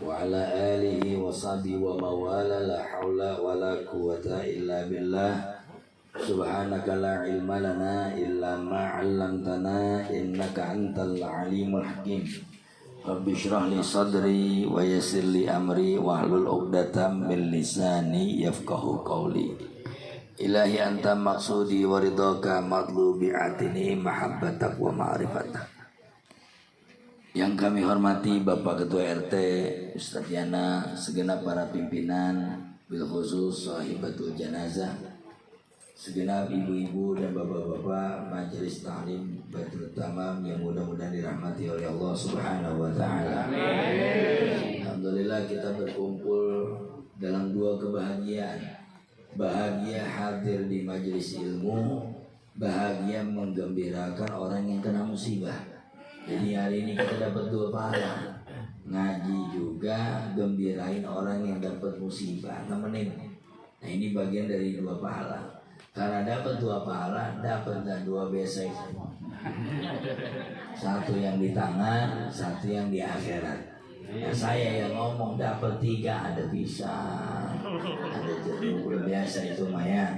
wa ala alihi wa sahbihi wa mawala la hawla wa la quwata illa billah. Subhanaka la ilma lana illa ma 'allamtana innaka antal alimul hakim. Rabbi shrah li sadri wa yassir li amri wahlul 'uqdatam min lisani yafqahu qawli. Ilahi anta maksudi wa ridhaka matlubi atini mahabbatak wa ma'rifatak. Yang kami hormati Bapak Ketua RT, Ustadz Yana, segenap para pimpinan, bil khusus sahibatul janazah, segenap ibu-ibu dan bapak-bapak majelis taklim Baitul Tamam yang mudah-mudahan dirahmati oleh Allah Subhanahu wa taala. Alhamdulillah kita berkumpul dalam dua kebahagiaan. Bahagia hadir di majelis ilmu, bahagia menggembirakan orang yang kena musibah. Jadi hari ini kita dapat dua pahala, ngaji juga, gembirain orang yang dapat musibah, nemenin. Nah ini bagian dari dua pahala. Karena dapat dua pahala, dapat dan dua besek. Satu yang di tangan, satu yang di akhirat. Nah, saya yang ngomong dapat tiga, ada pisang, ada jeruk, biasa itu Maya.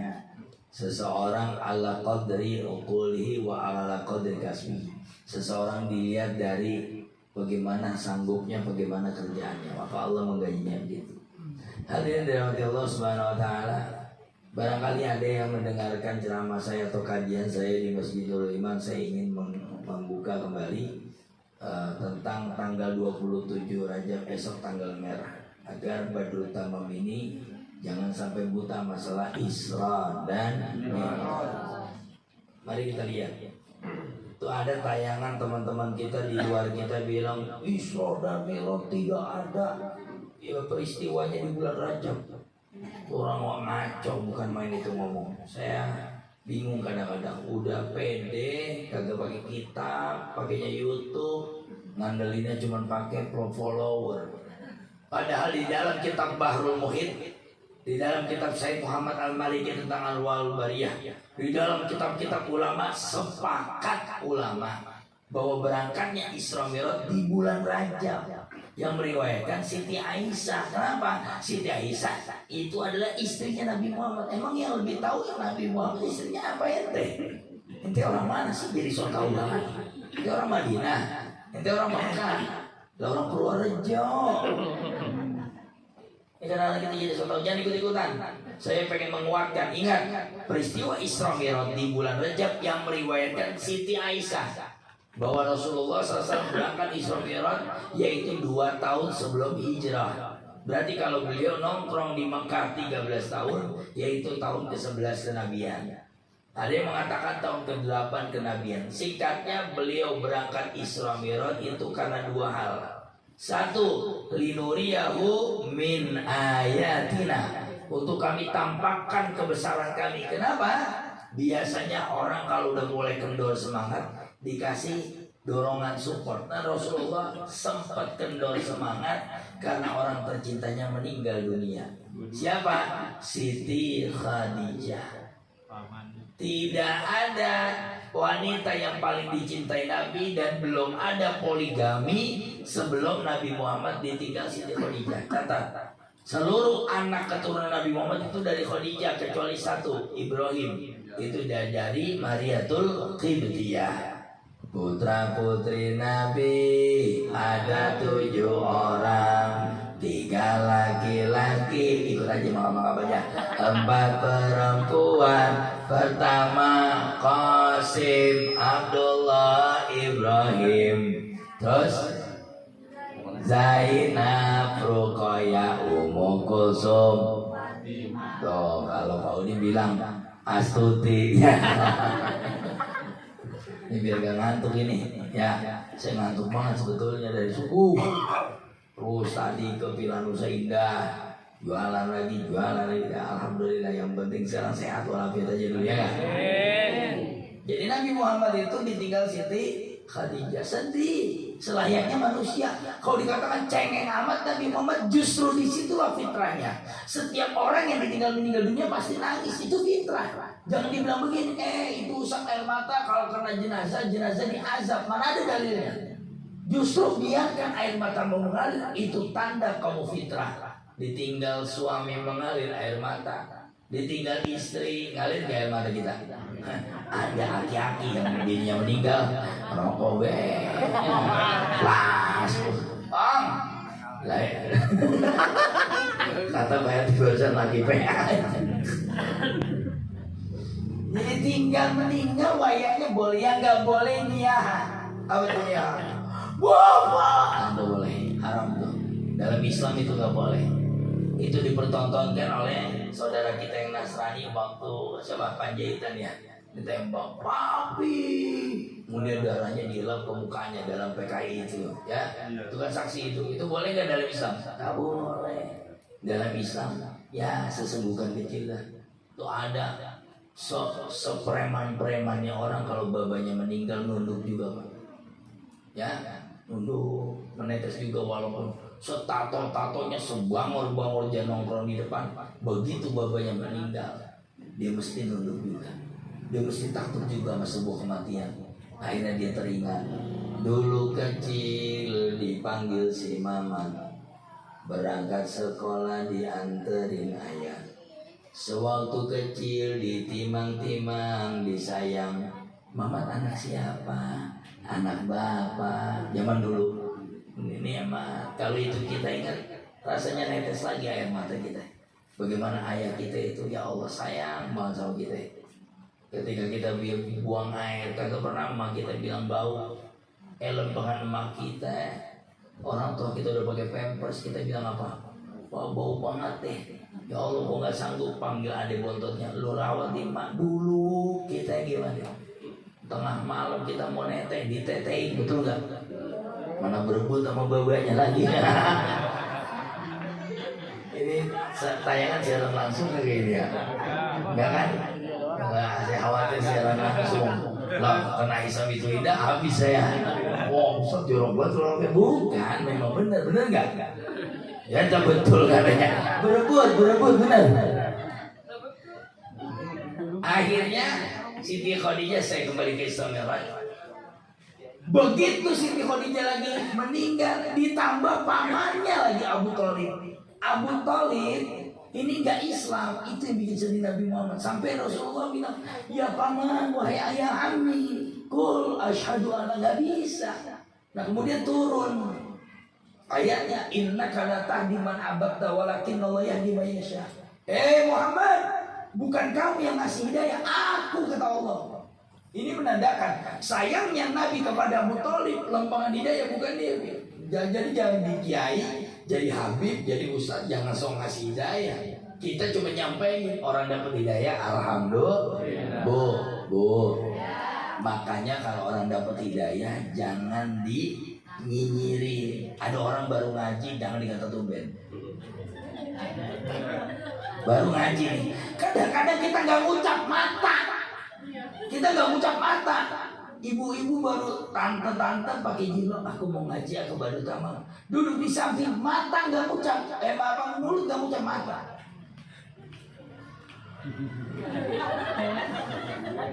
Seseorang ala qadri uqulihi wa ala qadri kasbi. Seseorang dilihat dari bagaimana sanggupnya, bagaimana kerjaannya, maka Allah menggajinya begitu. Hadirin dirahmati Allah Subhanahu wa taala. Barangkali ada yang mendengarkan ceramah saya atau kajian saya di Masjidul Iman, saya ingin membuka kembali tentang tanggal 27 Rajab esok tanggal merah, agar Badrul Tamam ini jangan sampai buta masalah Isra dan Mi'raj. Mari kita lihat. Itu ada tayangan teman-teman kita di luar kita bilang Isra dan Mi'raj tidak ada. Ya peristiwanya di bulan Rajab. Orang ngaco, bukan main itu ngomong. Saya bingung kadang-kadang. Udah pede, kagak pakai kitab, pakainya YouTube, ngandelinnya cuma pakai follower. Padahal di dalam kitab Bahrul Muhit, di dalam kitab Sayyid Muhammad Al-Maliki tentang Al-Wal Bariyah, di dalam kitab-kitab ulama, sepakat ulama bahwa berangkatnya Isra Mi'raj di bulan Rajab. Yang meriwayatkan Siti Aisyah. Kenapa? Siti Aisyah itu adalah istrinya Nabi Muhammad. Emang yang lebih tahu yang Nabi Muhammad istrinya apa ente? Ente orang mana sih jadi so tau banget? Ente orang Madinah, ente orang Makkah, lah orang Purworejo. Karena kita jadi so tau, jangan ikut-ikutan. Saya pengen menguatkan. Ingat peristiwa Isra Mi'raj di bulan Rajab yang meriwayatkan Siti Aisyah bahwa Rasulullah SAW berangkat Isra Mi'raj yaitu 2 tahun sebelum hijrah. Berarti kalau beliau nongkrong di Mekah 13 tahun, yaitu tahun ke-11 kenabian. Ada yang mengatakan tahun ke-8 kenabian. Singkatnya beliau berangkat Isra Mi'raj itu karena 2 hal. Satu, linuriyahu min ayatina, untuk kami tampakkan kebesaran kami. Kenapa? Biasanya orang kalau udah mulai kendor semangat dikasih dorongan support. Nah Rasulullah sempat kendor semangat karena orang tercintanya meninggal dunia. Siapa? Siti Khadijah. Tidak ada wanita yang paling dicintai Nabi dan belum ada poligami sebelum Nabi Muhammad ditinggal Siti Khadijah. Catat, seluruh anak keturunan Nabi Muhammad itu dari Khadijah kecuali satu, Ibrahim. Itu dari Mariatul Qibtiyah. Putra putri Nabi ada 7 orang, 3 laki-laki, ikut aja maka baca, 4 perempuan. Pertama Qasim, Abdullah, Ibrahim, terus Zainab, Ruqayyah, Ummu Kulsum. Tuh kalau Pak Udin bilang Astuti. Ini biar gak ngantuk ini. Ya, saya ngantuk banget sebetulnya dari subuh. Terus tadi ke Villa Nusa Indah, jualan lagi. Alhamdulillah, yang penting sekarang sehat walafiat aja dulu ya kan. Jadi Nabi Muhammad itu ditinggal Siti Khadijah. Sedih, selayaknya manusia. Kalau dikatakan cengeng amat Nabi Muhammad, justru disitulah fitrahnya. Setiap orang yang meninggal dunia pasti nangis, itu fitrah. Jangan dibilang begini, itu usap air mata kalau kena jenazah diazab. Mana ada dalilnya? Justru biarkan air mata mengalir, itu tanda kamu fitrah. Ditinggal suami mengalir air mata, ditinggal istri ngalir air mata kita. Ada aki-aki yang bininya meninggal, rokok las, kata bayar dibosan lagi Jadi tinggal meninggal wayangnya boleh, yang nggak boleh niat. Apa itu ya? Bapak, nggak boleh, haram tuh. Dalam Islam itu nggak boleh. Itu dipertontonkan oleh saudara kita yang Nasrani waktu coba Panjaitan ya, ditembak papi, kemudian darahnya dilap ke mukanya dalam PKI itu, ya. Itu kan saksi itu boleh nggak dalam Islam? Nggak boleh. Dalam Islam, ya sesungguhkan kecil lah. Itu ada sepreman-premannya orang kalau babanya meninggal nunduk juga Pak. Ya, nunduk, menetes juga walaupun setato-tatonya sebangor-bangor dia nongkrong di depan. Begitu babanya meninggal, dia mesti nunduk juga. Dia mesti takut juga sama sebuah kematian. Akhirnya dia teringat, dulu kecil dipanggil si Mamat, berangkat sekolah dianterin ayah. Sewaktu kecil ditimang-timang, disayang. Mamat anak siapa? Anak bapak. Zaman dulu. Ini Mamat. Kalau itu kita ingat, rasanya netes lagi air mata kita. Bagaimana ayah kita itu, ya Allah sayang banget sama kita. Ketika kita buang air, kagak pernah emak kita bilang bau. Lempengan emak kita, orang tua kita udah pakai pampers, kita bilang apa? Wah, bau banget deh. Ya Allah, gua nggak sanggup panggil adik bontotnya. Lu rawat di mak dulu. Kita gimana? Tengah malam kita mau neteh, ditetein, betul nggak? Mana berebut sama babanya lagi. Ini tayangan siaran langsung kayak gini ya? Enggak kan? Enggak, saya khawatir siaran langsung. Lah, kena Islam itu indah, habis saya. Wow, jorok banget orangnya. Bukan, memang benar nggak? Ya, betul katanya. Berebut, benar. Akhirnya Siti Khadijah, saya kembali ke Islam ya Pak. Begitu Siti Khadijah lagi meninggal, ditambah pamannya lagi Abu Thalib. Abu Thalib ini nggak Islam, itu yang bikin sedih Nabi Muhammad. Sampai Rasulullah bilang, ya paman, wahai ayah Ami, kul asyhadu alla, nggak bisa. Nah kemudian turun ayatnya, innaka la tahdi man ahbabta walakin Allah yahdi man yasha. Muhammad, bukan kamu yang ngasih hidayah, aku, kata Allah. Ini menandakan sayangnya Nabi kepada Abu Thalib, lempengan hidayah bukan dia. Jadi jangan di kiai, jadi habib, jadi ustaz, jangan sok ngasih hidayah. Kita cuma nyampein orang dapat hidayah, alhamdulillah. Bu. Makanya kalau orang dapat hidayah jangan nyinyiri. Ada orang baru ngaji, jangan dikata tumben. Baru ngaji nih, kadang-kadang kita nggak ngucap mata. Ibu-ibu baru tante pakai jilbab, aku mau ngaji, aku baru tamat. Duduk di samping, mata nggak ngucap, mulut nggak ngucap mata.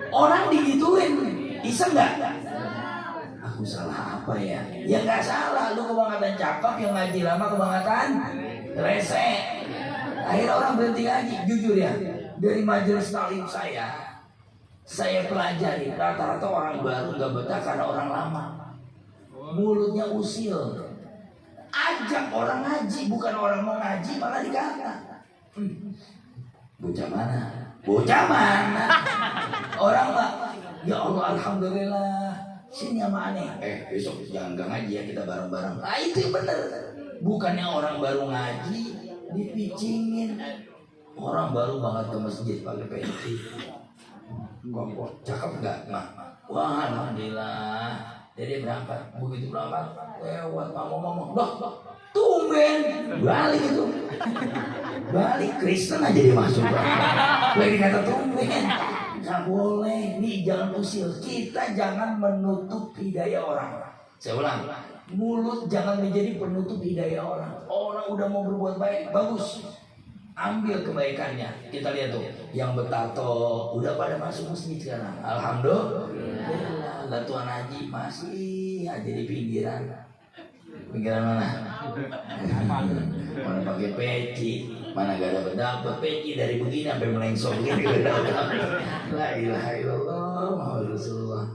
Orang digituin, iseng nggak? Aku salah apa ya? Ya nggak salah, lu kebangetan cakep, yang ngaji lama kebangetan rese. Akhirnya orang berhenti ngaji. Jujur ya, dari majelis taklim saya pelajari rata-rata orang baru nggak betah karena orang lama. Mulutnya usil. Ajak orang ngaji, bukan orang mau ngaji malah dikata. Bocah mana? Orang lah. Ya Allah, alhamdulillah. Sini sama aneh. Besok jangan gak ngaji ya, kita bareng-bareng. Nah itu yang bener. Bukannya orang baru ngaji dipicingin. Orang baru banget ke masjid pakai peci. Kok cakep nggak, Ma? Wah, alhamdulillah. Jadi berangkat. Begitu berangkat, lewat ngomong. Loh, tumben. Balik itu. Balik Kristen aja dia masuk. Lagi kata tumben. Nggak boleh. Nih jangan usil. Kita jangan menutup hidayah orang. Saya ulang. Mulut jangan menjadi penutup hidayah orang. Orang udah mau berbuat baik, bagus. Ambil kebaikannya. Kita lihat tuh, yang bertato udah pada masuk masjid sekarang. Alhamdulillah. Lah Tuan Haji masih aja di pinggiran. Pinggiran mana? Mana pakai peci, mana gak dapat peci dari begini sampai melengsong begini. La ilaha illallah Muhammad Rasulullah.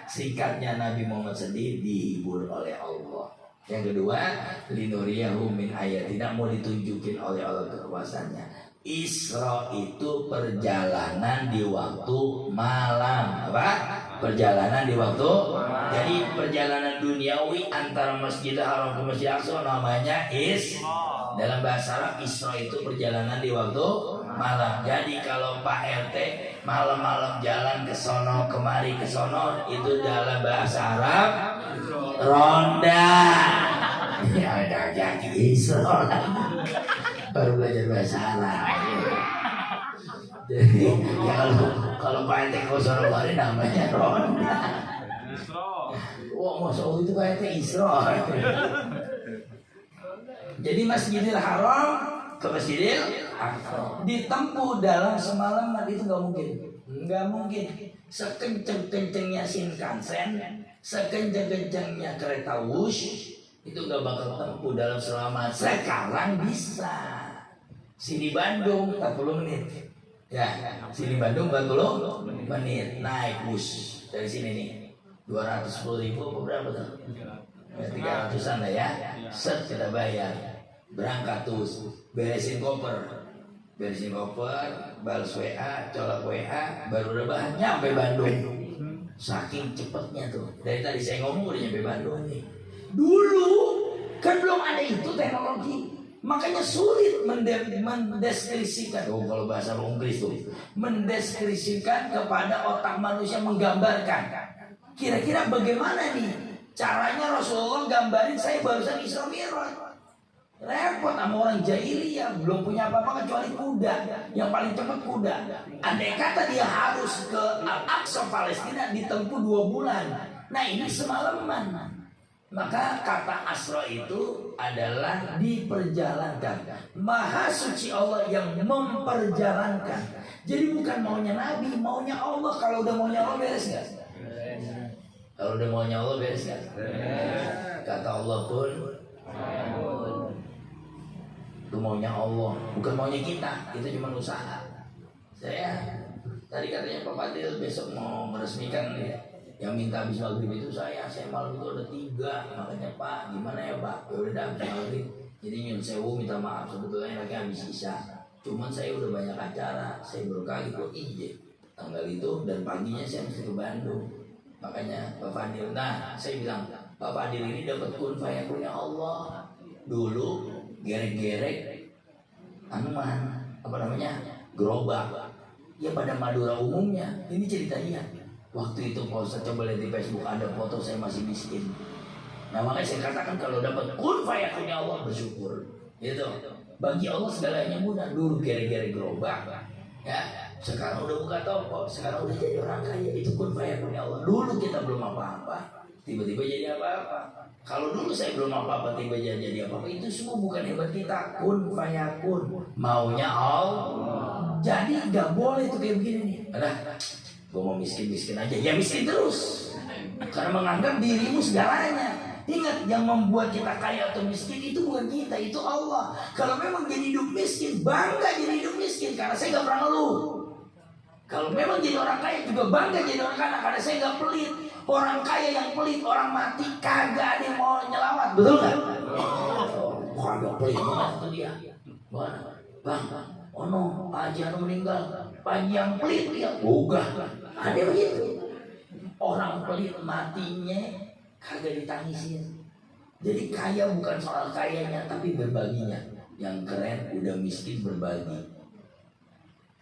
Singkatnya Nabi Muhammad sendiri dihibur oleh Allah. Yang kedua, linuriyahu min ayat, tidak mau ditunjukin oleh Allah kekuasaannya. Isra itu perjalanan di waktu malam. Apa? Perjalanan di waktu. Jadi perjalanan duniawi antara Masjidil Haram ke Masjidil Aqsa namanya Isra. Dalam bahasa Arab Isra itu perjalanan di waktu malam. Jadi kalau Pak RT malam-malam jalan ke sono kemari ke sono, itu dalam bahasa Arab ronda. Ya udah jadi Isra. Baru belajar bahasa Arab. Jadi ya kalau Pak RT ke sono kemari namanya ronda. Wah, Masya Allah itu kayaknya Isra. Jadi Masjidil Haram ke Masjidil Aqsa ditempuh dalam semalaman, itu nggak mungkin. Sekenceng-kencengnya Shinkansen, sekenceng-kencengnya kereta Wush, itu nggak bakal tempuh dalam selama. Sekarang bisa. Sini Bandung 40 menit. Ya, sini Bandung 40 menit naik bus dari sini nih. 210.000 apa berapa tuh? 300-an lah ya. Set kita bayar. Berangkat tuh, beresin koper, balas WA, colok WA, baru rebahan nyampe Bandung. Saking cepatnya tuh. Dari tadi saya ngomong udah nyampe Bandung nih. Dulu kan belum ada itu teknologi. Makanya sulit mendeskripsikan. Kalau bahasa Inggris tuh, mendeskripsikan kepada otak manusia, menggambarkan. Kira-kira bagaimana nih caranya Rasulullah gambarin saya barusan Isra Mi'raj. Repot sama orang jahiliyah, belum punya apa-apa kecuali kuda. Yang paling cepat kuda. Andai kata dia harus ke Al-Aqsa Palestina ditempuh 2 bulan. Nah ini semalaman. Maka kata Asra itu adalah diperjalankan. Maha suci Allah yang memperjalankan. Jadi bukan maunya Nabi, maunya Allah. Kalau udah maunya Allah beres gak? Kalau udah maunya Allah beres gak? Kata Allah pun itu maunya Allah, bukan maunya kita. Itu cuma usaha. Saya tadi katanya Pak Fadil besok mau meresmikan ya. Yang minta habis maghrib itu saya malam itu ada 3. Makanya Pak gimana ya Pak? Ya udah dah habis maghrib. Jadi nyun sewu minta maaf, sebetulnya lagi habis isya. Cuman saya udah banyak acara, saya berkali kok tanggal itu, dan paginya saya mesti ke Bandung. Makanya Pak Fadil, nah saya bilang Pak Fadil ini dapat kun fayakunnya Allah. Dulu gerek-gerek gerobak ya pada Madura umumnya. Ini ceritanya waktu itu Pak Ustaz, coba lihat di Facebook ada foto saya masih miskin. Nah makanya saya katakan kalau dapat kun fayakunnya Allah bersyukur gitu. Bagi Allah segalanya mudah. Dulu gerek-gerek gerobak ya, sekarang udah buka toko, sekarang udah jadi orang kaya. Itu kun fayakunnya Allah. Dulu kita belum apa-apa, tiba-tiba jadi apa-apa. Kalau dulu saya belum apa-apa, tiba-tiba jadi apa-apa, itu semua bukan hebat kita. Kun fayakun, maunya Allah. Jadi nggak boleh tuh kayak begini nih. Gue mau miskin aja, ya miskin terus. Karena menganggap dirimu segalanya. Ingat, yang membuat kita kaya atau miskin itu bukan kita, itu Allah. Kalau memang jadi hidup miskin, bangga jadi hidup miskin, karena saya nggak pernah ngeluh. Kalau memang jadi orang kaya juga bangga jadi orang kaya, karena saya nggak pelit. Orang kaya yang pelit, orang mati kagak ada yang mau nyelawat, betul nggak? Kagak pelit, mana itu dia? Mana? Bang, ono Pak Haji Anu meninggal, Pak Haji yang pelit dia, ogah. Ada begitu. Orang pelit matinya kagak ditangisin. Jadi kaya bukan soal kayanya, tapi berbaginya. Yang keren udah miskin berbagi.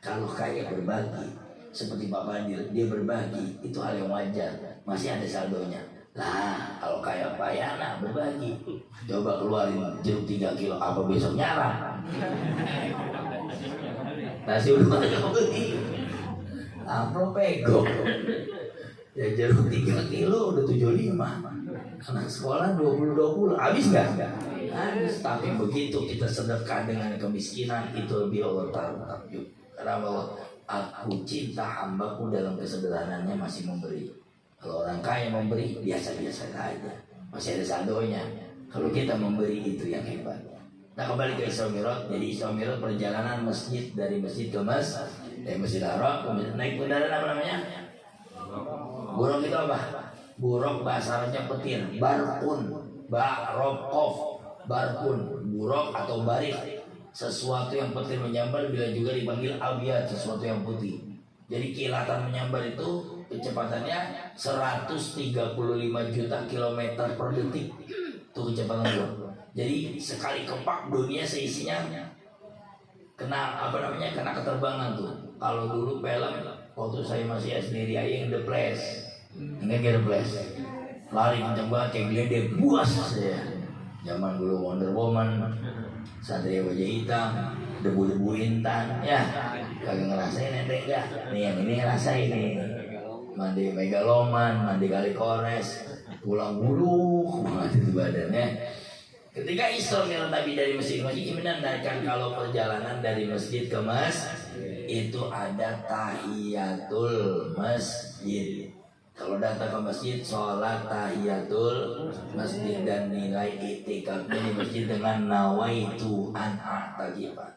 Kalau kaya berbagi, seperti Pak Fadil, dia berbagi, itu hal yang wajar. Masih ada saldonya. Lah, kalau kayak Pak Yana berbagi, coba keluarin jeruk 3 kilo, apa besok nyarang? Nasi udah beli, amplop pego. Ya jeruk 3 kilo udah 75. Anak sekolah 20 habis nggak? Habis. Tapi begitu kita sedekah dengan kemiskinan, itu lebih Allah takjub. Karena Allah, aku cinta hambaku dalam kesederhananya masih memberi. Kalau orang kaya memberi biasa-biasa saja, masih ada saldonya. Kalau kita memberi itu yang hebat. Nah, kembali ke Isra Mi'raj. Jadi Isra Mi'raj perjalanan masjid dari masjid ke dari Masjidil Haram, naik kendaraan apa namanya? Buruk itu apa? Buruk bahasa Arabnya petir, barkun, barokov, barkun, buruk atau barik, sesuatu yang petir menyambar, bila juga dipanggil abiyat, sesuatu yang putih. Jadi kilatan menyambar itu kecepatannya 135 juta kilometer per detik. Itu kecepatan itu. Jadi sekali kepak dunia seisinya kena kena keterbangan tuh. Kalau dulu film waktu saya masih SD yang The Flash, ingat The Flash, lari kenceng banget kayak geledek, buas ya. Zaman dulu Wonder Woman, Satria Wajah Hitam, debu-debu intan, ya kagak ngerasain ente enggak? Nih yang ini ngerasain nih. Mandi megaloman, mandi kali kores, pulang bulu, banget itu badannya. Ketika Isra Mi'raj Nabi dari masjid ke masjid, menandakan kalau perjalanan dari masjid ke itu ada tahiyatul masjid. Kalau datang ke masjid, sholat tahiyatul masjid dan nilai iktikafnya di masjid dengan nawaitu an a'takifa.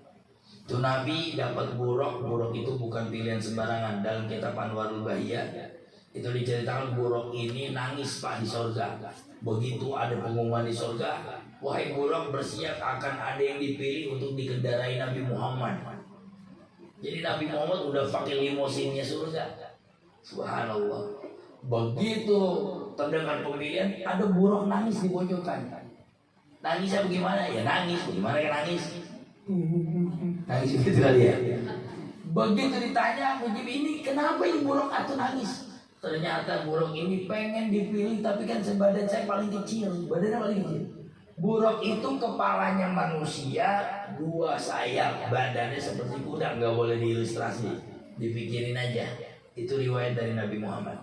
Itu Nabi dapat buruk itu bukan pilihan sembarangan. Dalam kitab Anwarul Bahiyah itu diceritakan buruk ini nangis Pak di surga. Begitu ada pengumuman di surga, wahai buruk bersiap akan ada yang dipilih untuk dikendarai Nabi Muhammad. Jadi Nabi Muhammad udah pakai limusinnya surga. Subhanallah. Begitu terdengar pemilihan, ada buruk nangis di pojokan. Nangisnya bagaimana? Ya nangis, bagaimana ya nangis? Nangis gitu kali ya. Begitu ditanya Mujib ini kenapa ini buruk atau nangis? Ternyata buruk ini pengen dipilih, tapi kan sebadan saya paling kecil, badannya paling kecil. Buruk itu kepalanya manusia, 2 sayap, badannya seperti kuda, nggak boleh diilustrasi, dipikirin aja. Itu riwayat dari Nabi Muhammad.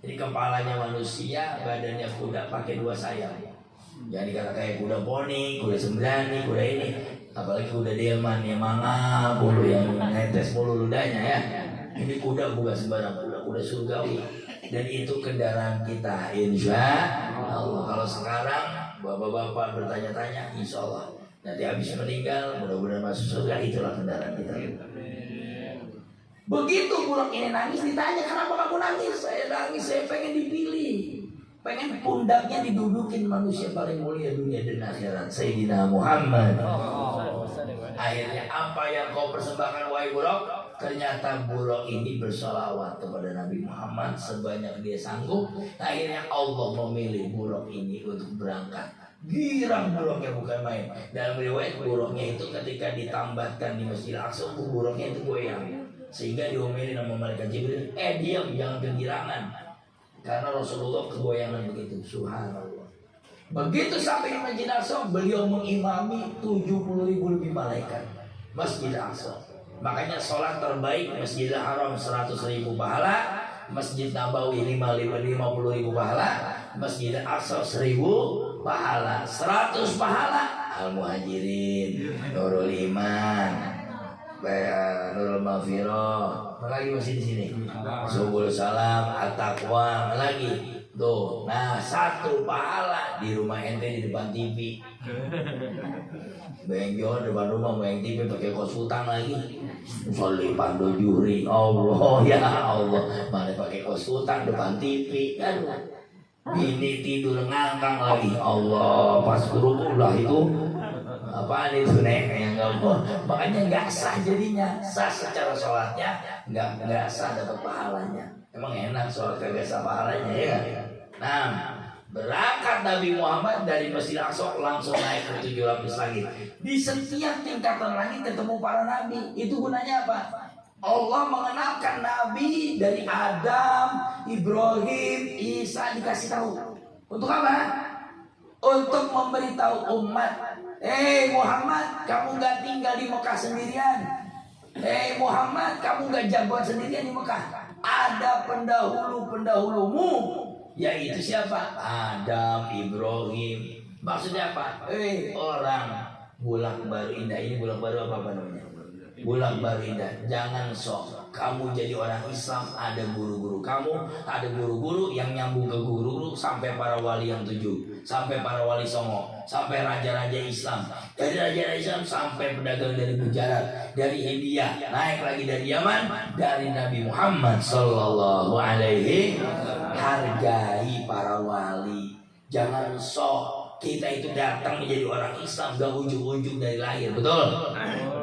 Jadi kepalanya manusia, badannya kuda, pakai 2 sayap. Jadi kata kayak kuda poni, kuda sembrani, kuda ini, apalagi kuda delman yang mangap, bulu yang netes bulu ludahnya ya. Ini kuda bukan sembarang kuda surgawi, dan itu kendaraan kita insya Allah. Kalau sekarang bapak-bapak bertanya-tanya, insya Allah nanti habis meninggal mudah-mudahan masuk surga, itulah kendaraan kita. Begitu buruk ini nangis, ditanya kenapa kamu nangis? Saya nangis, saya pengen dipilih, pengen pundaknya didudukin manusia paling mulia dunia dan akhirat, Sayyidina Muhammad. Akhirnya apa yang kau persembahkan wahai buruk? Ternyata buruk ini bersolawat kepada Nabi Muhammad sebanyak dia sanggup. Akhirnya Allah memilih buruk ini untuk berangkat. Girang buruknya bukan main. Dalam riwayat buruknya itu ketika ditambatkan di Masjidil Aqsa, buruknya itu goyang. Sehingga diomelin sama malaikat Jibril, diam, jangan kegirangan. Karena Rasulullah kegoyangan begitu. Subhanallah. Begitu sampai di Masjidil Aqsa, beliau mengimami 70.000 lebih malaikat Masjidil Aqsa. Makanya sholat terbaik Masjidil Haram 100.000 pahala, Masjid Nabawi 50.000 pahala, Masjidil Aqsa 1.000 pahala, 100 pahala. Al-Muhajirin, Nurul Iman, Nurul Maghfirah, lagi masih di sini. Subul Salam, At-Taqwa, lagi. Tuh, nah 1 pahala di rumah ente di depan TV. Benjol depan rumah main TV pakai kos hutang lagi. Soli Pando Juri, Allah ya Allah, mana pakai kos hutang depan TV kan? Ini tidur ngangkang lagi, Allah pas kurupullah itu apaan itu yang nggak mau, makanya nggak sah jadinya. Sah secara sholatnya, nggak sah dapat pahalanya. Emang enak sholat kagak sah pahalanya ya? Nah, berangkat Nabi Muhammad dari Masjidil Aqsa langsung naik ke 7 lapis langit. Di setiap tingkatan langit ketemu para nabi. Itu gunanya apa? Allah mengenalkan nabi dari Adam, Ibrahim, Isa, dikasih tahu. Untuk apa? Untuk memberitahu umat, Muhammad, kamu gak tinggal di Mekah sendirian. Muhammad, kamu gak jagoan sendirian di Mekah. Ada pendahulu-pendahulumu, yaitu siapa? Adam, Ibrahim. Maksudnya apa? Orang Bulak Baru Indah. Ini Bulak Baru apa namanya? Bulak Baru Indah. Jangan sok kamu jadi orang Islam, ada guru-guru kamu, ada guru-guru yang nyambung ke guru sampai para wali yang 7, sampai para wali Songo, sampai raja-raja Islam, dari raja Islam sampai pedagang dari Gujarat, dari India, naik lagi dari Yaman, dari Nabi Muhammad Sallallahu Alaihi. Hargai para wali, jangan sok kita itu datang menjadi orang Islam gak ujung-ujung dari lahir, betul?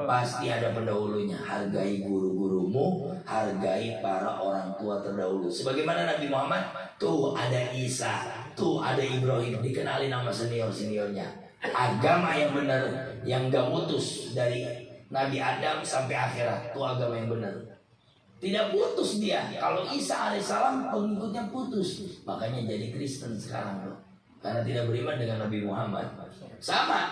Pasti ada pendahulunya. Hargai guru-gurumu, hargai para orang tua terdahulu. Sebagaimana Nabi Muhammad, tuh ada Isa, tuh ada Ibrahim, dikenali nama senior-seniornya. Agama yang benar, yang gak putus dari Nabi Adam sampai akhirat, tuh agama yang benar. Tidak putus dia. Kalau Isa alaihissalam pengikutnya putus, makanya jadi Kristen sekarang, karena tidak beriman dengan Nabi Muhammad. Sama